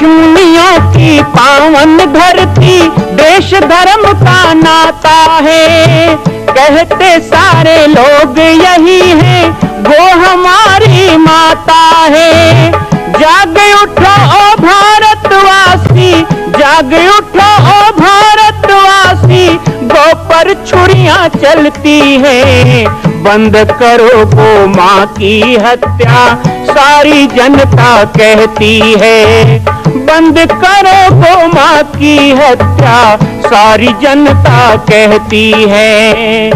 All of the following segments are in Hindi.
ऋषिमुनियों की पावन धरती, देश धर्म का नाता है। कहते सारे लोग यही है, वो हमारी माता है। जाग उठो ओ भारतवासी, जाग उठो ओ भारतवासी, गौ पर छुरियां चलती है। बंद करो गौ माँ की हत्या, सारी जनता कहती है। बंद करो गौ माँ की हत्या, सारी जनता कहती है।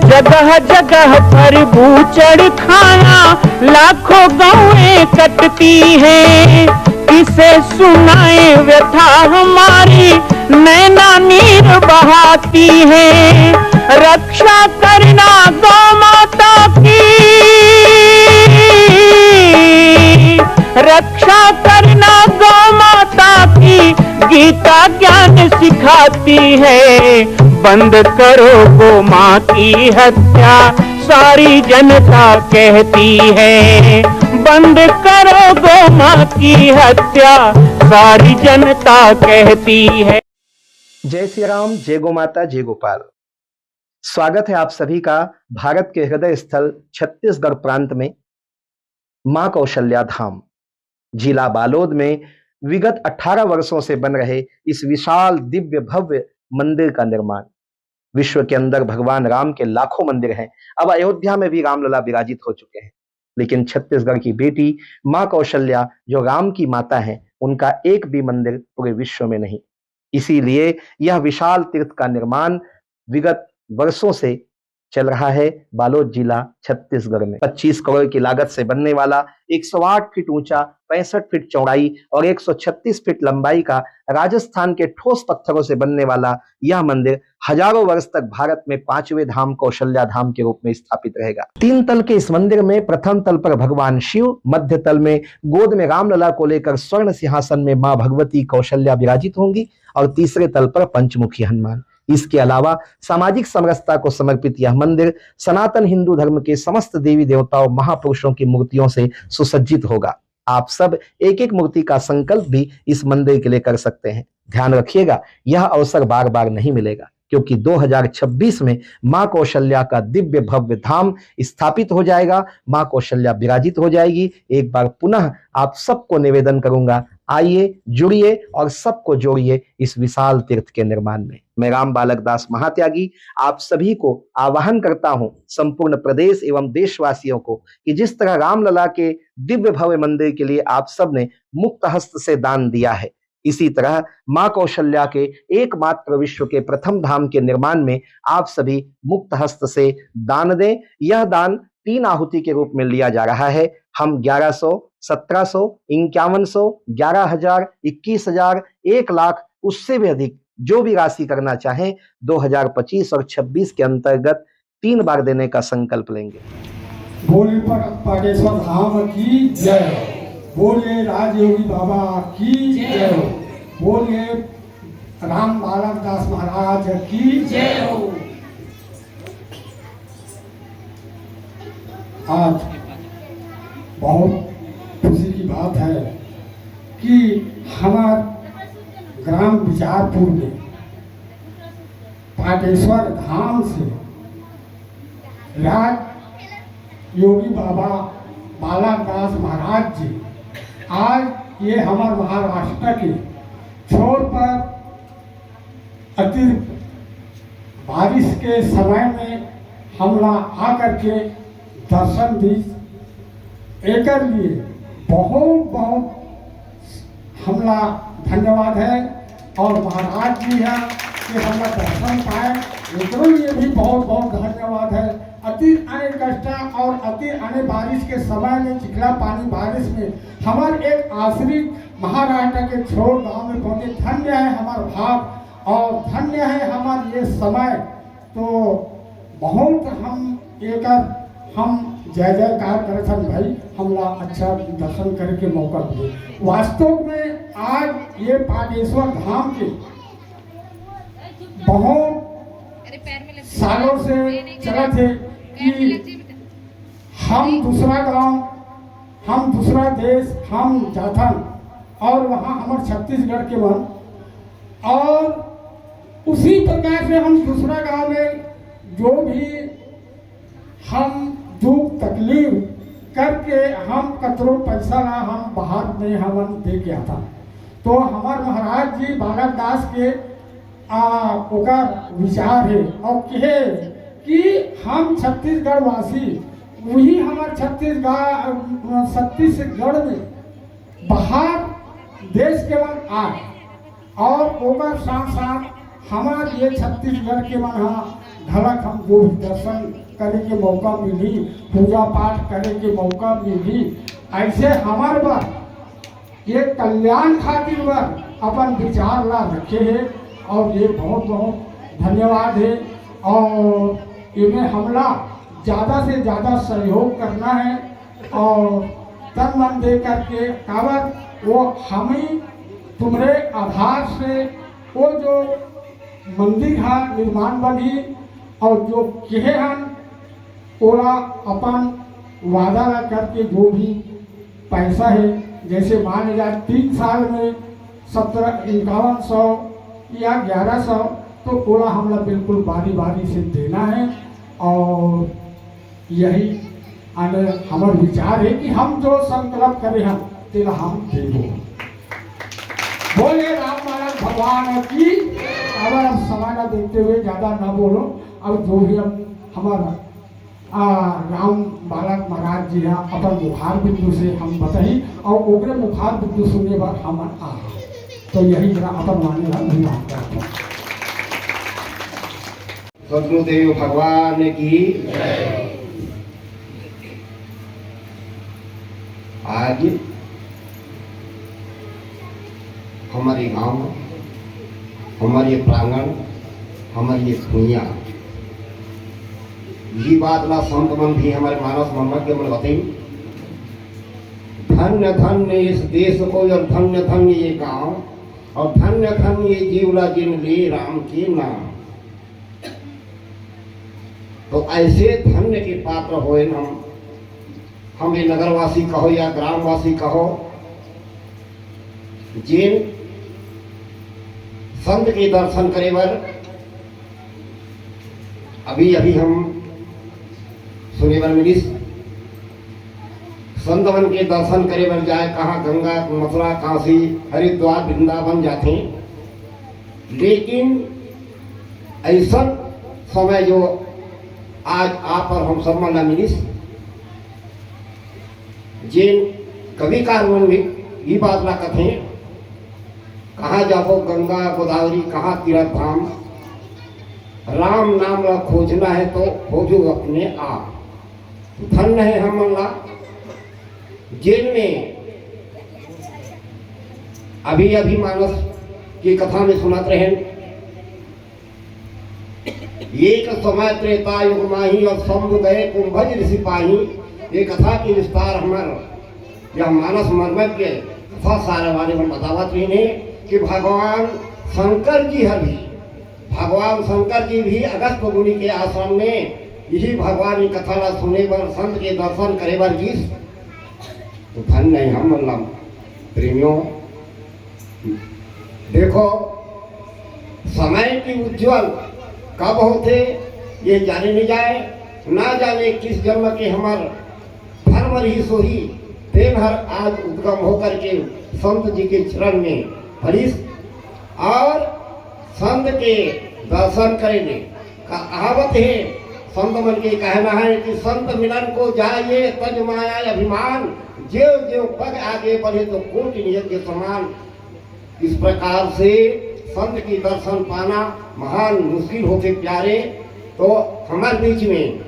जगह जगह पर बूचड़ खाना, लाखों गौएं कटती हैं। किसे सुनाए व्यथा हमारी, नैना नीर बहाती है। रक्षा करना गौ माता की, रक्षा करना गौ माता की, गीता ज्ञान सिखाती है। बंद करो गौ माँ की हत्या, सारी जनता कहती है। बंद करो गौ माँ की हत्या, सारी जनता कहती है। जय श्री राम, जय गौ माता, जय गोपाल। स्वागत है आप सभी का भारत के हृदय स्थल छत्तीसगढ़ प्रांत में मां कौशल्या धाम जिला बालोद में विगत 18 वर्षों से बन रहे इस विशाल दिव्य भव्य मंदिर का निर्माण। विश्व के अंदर भगवान राम के लाखों मंदिर हैं। अब अयोध्या में भी रामलला विराजित हो चुके हैं, लेकिन छत्तीसगढ़ की बेटी मां कौशल्या जो राम की माता है, उनका एक भी मंदिर पूरे विश्व में नहीं। इसीलिए यह विशाल तीर्थ का निर्माण विगत वर्षों से चल रहा है बालोद जिला छत्तीसगढ़ में। 25 करोड़ की लागत से बनने वाला 108 फीट ऊंचा, 65 फीट चौड़ाई और 136 फीट लंबाई का राजस्थान के ठोस पत्थरों से बनने वाला यह मंदिर हजारों वर्ष तक भारत में 5वें धाम कौशल्या धाम के रूप में स्थापित रहेगा। 3 तल के इस मंदिर में प्रथम तल पर भगवान शिव, मध्य तल में गोद में रामलला को लेकर स्वर्ण सिंहासन में मां भगवती कौशल्या विराजित होंगी और तीसरे तल पर पंचमुखी हनुमान। इसके अलावा सामाजिक समरसता को समर्पित यह मंदिर सनातन हिंदू धर्म के समस्त देवी देवताओं महापुरुषों की मूर्तियों से सुसज्जित होगा। आप सब एक एक मूर्ति का संकल्प भी इस मंदिर के लिए कर सकते हैं। ध्यान रखिएगा, यह अवसर बार बार नहीं मिलेगा, क्योंकि 2026 में मां कौशल्या का दिव्य भव्य धाम स्थापित हो जाएगा। मां कौशल्या विराजित हो जाएगी। एक बार पुनः आप सबको निवेदन करूंगा, आइए, जुड़िए और सबको जोड़िए इस विशाल तीर्थ के निर्माण में। मैं राम बालक दास महात्यागी आप सभी को आह्वान करता हूं, संपूर्ण प्रदेश एवं देशवासियों को, कि जिस तरह रामलला के दिव्य भव्य मंदिर के लिए आप सब ने मुक्त हस्त से दान दिया है, इसी तरह मां कौशल्या के एकमात्र विश्व के प्रथम धाम के निर्माण में आप सभी मुक्त हस्त से दान दें। यह दान 3 आहुति के रूप में लिया जा रहा है। हम 1100, 1700, 5100, 11,000, 21,000, 1 लाख, उससे भी अधिक जो भी राशि करना चाहें 2025 और 26 के अंतर्गत 3 बार देने का संकल्प लेंगे। बोले पाटेश्वर धाम की जय, बोले राजयोगी बाबा की जय, बोले राम बालक दास महाराज की जय हो। आज बहुत खुशी की बात है कि हमारे ग्राम बिचारपुर में पाटेश्वर धाम से राज योगी बाबा बालक दास महाराज जी आज ये हमारे महाराष्ट्र के छोर पर अतिरिक्त बारिश के समय में हमला आकर के दर्शन दी। एक लिए बहुत बहुत हमला धन्यवाद है और महाराज जी है कि हमला दर्शन पाए, उनके लिए भी बहुत बहुत धन्यवाद है। अति आने कष्ट और अति आने बारिश के समय में चिखला पानी बारिश में हमारे एक आश्रित महाराष्ट्र के छोर गांव में पहुंचे। धन्य है हमारा भाग और धन्य है हमारे ये समय। तो बहुत हम जय जयकार करे सन भाई, हमला अच्छा दर्शन करके मौका दिए। वास्तव में आज ये पाटेश्वर धाम के बहुत सालों से चला थे कि हम दूसरा गांव, हम दूसरा देश, हम जाथन और वहाँ हमारे छत्तीसगढ़ के मन, और उसी प्रकार से हम दूसरा गांव में जो भी हम दुख तकलीफ करके हम कतरो पैसा ला हम बाहर में हम दे के आता, तो हमार महाराज जी बालक दास के ओकर विचार है और कहे कि हम छत्तीसगढ़ वासी वही हमारे छत्तीसगढ़ में बाहर देश के मन आए और ओकर साथ साथ हमारे ये छत्तीसगढ़ के मन ढलक हम जो भी दर्शन करे के मौका मिली, पूजा पाठ करे के मौका मिली, ऐसे हमारे बार ये कल्याण खातिर बार अपन विचार ला रखे है और ये बहुत बहुत धन्यवाद है। और इन्हें हमला ज़्यादा से ज़्यादा सहयोग करना है और तन मन दे करके कावर वो हमें तुम्हारे आधार से वो जो मंदिर है निर्माण बनी और जो कहे हम ओला अपन वादा ला करके जो भी पैसा है, जैसे मान लिया 3 साल में 5100 या 1100, तो ओला हमला बिल्कुल बारी बारी से देना है। और यही आने हमारा विचार है कि हम जो संकल्प करें हम तेरा हम देवो। बोले राम बालक भगवान की। अगर हम समाना देखते हुए ज़्यादा ना बोलो, अब जो भी हमारा राम बालक महाराज जी हैं अपन मुखार बिंदु से हम बताई और ओकरे मुखार बिंदु सुनने पर हम आ, तो यही जरा अपन माने नहीं बात करते। सदगुरुदेव भगवान की। आज हमारे गांव, हमारे प्रांगण, हमारी भूमिया ये बात ला संत मन भी हमारे मानस मनमज्ञ मन बताई। धन्य धन्य इस देश को और धन्य धन्य ये गांव और धन्य धन्य ये जीवला जिन ले राम के नाम। तो ऐसे धन्य के पात्र होए हम ये नगरवासी कहो या ग्रामवासी कहो, जिन संत के दर्शन करे बर अभी अभी हम सुने बर मिलिस। संतवन के दर्शन करे बर जाए कहाँ गंगा, मथुरा, काशी, हरिद्वार, वृंदावन जाते, लेकिन ऐसा समय जो आज आप पर हम सब मन मिलिस, जिन कवि कारवन में ये बात ला कथे, कहाँ जाओ गंगा गोदावरी, कहाँ तीर्थ धाम, राम नाम ला खोजना है तो खोजो अपने आप। धन्य है हम ला जिनमें अभी अभी मानस की कथा में सुनाते रहे, एक समय त्रेता युग माही और शंभु गए कुंभज ऋषि पाही। ये कथा की विस्तार हमार यह मानस मर्मज्ञ कथा सारे वाले में बतावत रही कि भगवान शंकर जी भी, भगवान शंकर जी भी अगस्त मुनि के आश्रम में यही भगवान की कथा ला सुने पर संत के दर्शन करे बर गीस। तो धन्य है हम मतलब प्रेमियों। देखो समय की उज्जवल कब होते ये जाने नहीं जाए, ना जाने किस जन्म के हमार धर्म रही सोही तेन हर आज उद्गम होकर के संत जी के चरण में हरीश और संत के दर्शन करेंगे का कहावत है। संत मन के कहना है कि संत मिलन को जाइए तज माया अभिमान, जेव जेव पग आगे बढ़े तो कोटि नियत के समान। इस प्रकार से संत की दर्शन पाना महान मुश्किल होते प्यारे। तो हमारे बीच में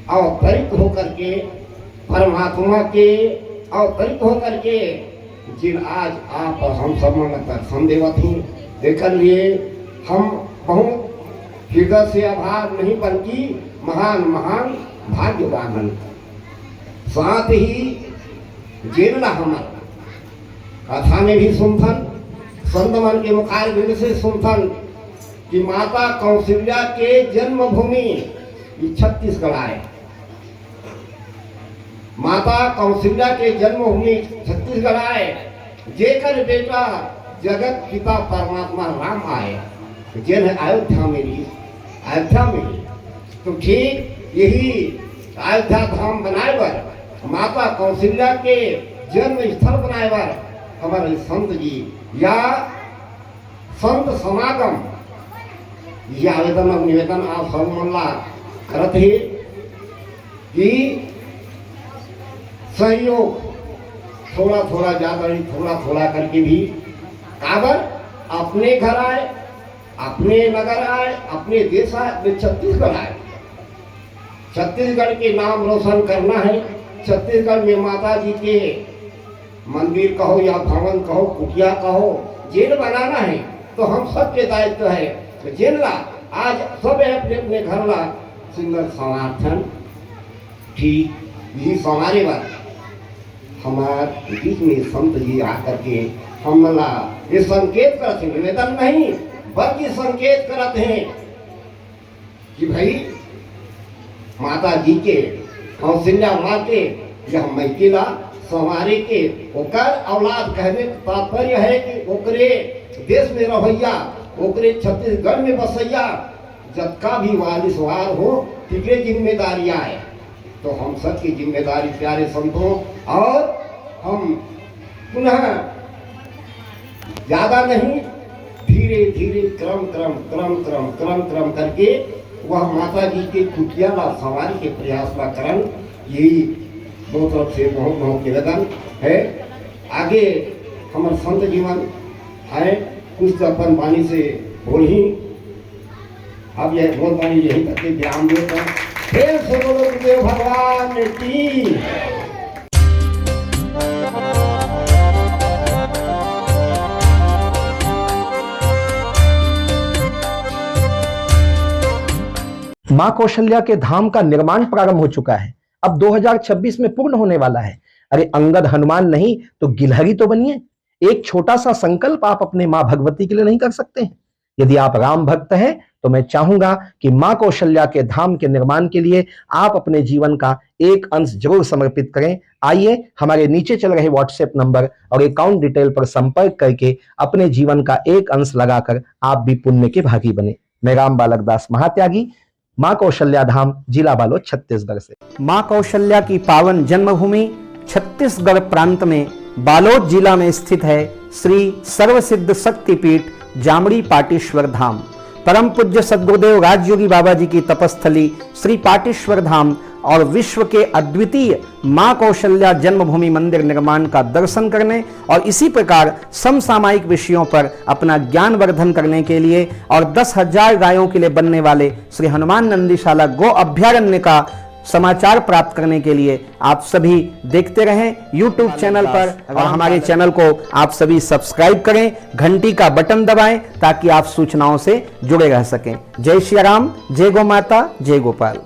अवतरित होकर के परमात्मा के अवतरित होकर के जिन आज आप हम सब मन दर्शन देवत ही देकर लिए हम बहुत हृदय से आभार नहीं बल्कि महान महान भाग्यवान। साथ ही जिन हमारा कथा में भी सुनथन, संत मन के मुखार बिंद से सुनथन कि माता कौशल्या के जन्मभूमि ये छत्तीसगढ़ आए। माता कौशल्या के जन्मभूमि छत्तीसगढ़ आए, जेकर बेटा जगत पिता परमात्मा राम आए, जिन अयोध्या मिली, अयोध्या मिली। तो ठीक यही अयोध्या धाम बनाए बर, माता कौशल्या के जन्म स्थल बनाए बर हमारे संत जी या संत समागम ये आवेदन और निवेदन आप सब मल्ला करत है कि सहयोग थोड़ा थोड़ा ज्यादा नहीं, थोड़ा थोड़ा करके भी काबर अपने घर आए, अपने नगर आए, अपने देश आए, अपने छत्तीसगढ़ आए। छत्तीसगढ़ के नाम रोशन करना है। छत्तीसगढ़ में माता जी के मंदिर कहो या भवन कहो, कुटिया कहो, जेल बनाना है तो हम सबके दायित्व है। तो जेल ला आज सब अपने अपने घर ला सुंदर समर्थन ठीक यही संवारे बात हमारे बीच में संत जी आकर के हमला ये संकेत करते हैं, निवेदन नहीं बल्कि संकेत करते हैं कि भाई माता जी के कौशल्या माँ के यह मैकिला संवारे के ओकर औलाद कहने का तात्पर्य है कि ओकरे देश में रहैया, ओकरे छत्तीसगढ़ में बसैया जबका भी वारिसवार हो तिकरे जिम्मेदारियां है। तो हम सबकी जिम्मेदारी प्यारे संतों, और हम पुनः ज्यादा नहीं धीरे धीरे क्रम क्रम क्रम क्रम क्रम क्रम करके वह माता जी के कुटिया ला सवारी के प्रयास ला करन, यही दो तरफ से बहुत बहुत निवेदन है। आगे हमारे संत जीवन है कुछ तो अपन वाणी से बोल ही अब यह बोल वाणी यही करके विराम देता। फिर से बोलो गुरुदेव भगवान की। मां कौशल्या के धाम का निर्माण प्रारंभ हो चुका है, अब 2026 में पूर्ण होने वाला है। अरे अंगद हनुमान नहीं तो गिलहरी तो बनिए। एक छोटा सा संकल्प आप अपने मां भगवती के लिए नहीं कर सकते हैं? यदि आप राम भक्त हैं तो मैं चाहूंगा कि मां कौशल्या के धाम के निर्माण के लिए आप अपने जीवन का एक अंश जरूर समर्पित करें। आइए हमारे नीचे चल रहे व्हाट्सएप नंबर और अकाउंट डिटेल पर संपर्क करके अपने जीवन का एक अंश लगाकर आप भी पुण्य के भागी बने। मैं राम बालक दास महात्यागी, मां कौशल्या धाम, जिला बालोद, छत्तीसगढ़ से। मां कौशल्या की पावन जन्मभूमि छत्तीसगढ़ प्रांत में बालोद जिला में स्थित है श्री सर्वसिद्ध शक्तिपीठ जामड़ी पाटेश्वर धाम। परम पूज्य सद्गुरुदेव राजयोगी बाबा जी की तपस्थली श्री पाटेश्वर धाम और विश्व के अद्वितीय मां कौशल्या जन्मभूमि मंदिर निर्माण का दर्शन करने और इसी प्रकार समसामयिक विषयों पर अपना ज्ञान वर्धन करने के लिए और 10,000 गायों के लिए बनने वाले श्री हनुमान नंदीशाला गो अभ्यारण्य का समाचार प्राप्त करने के लिए आप सभी देखते रहें YouTube चैनल पर, और हमारे चैनल को आप सभी सब्सक्राइब करें, घंटी का बटन दबाएं ताकि आप सूचनाओं से जुड़े रह सकें। जय श्री राम, जय गौ माता, जय गोपाल।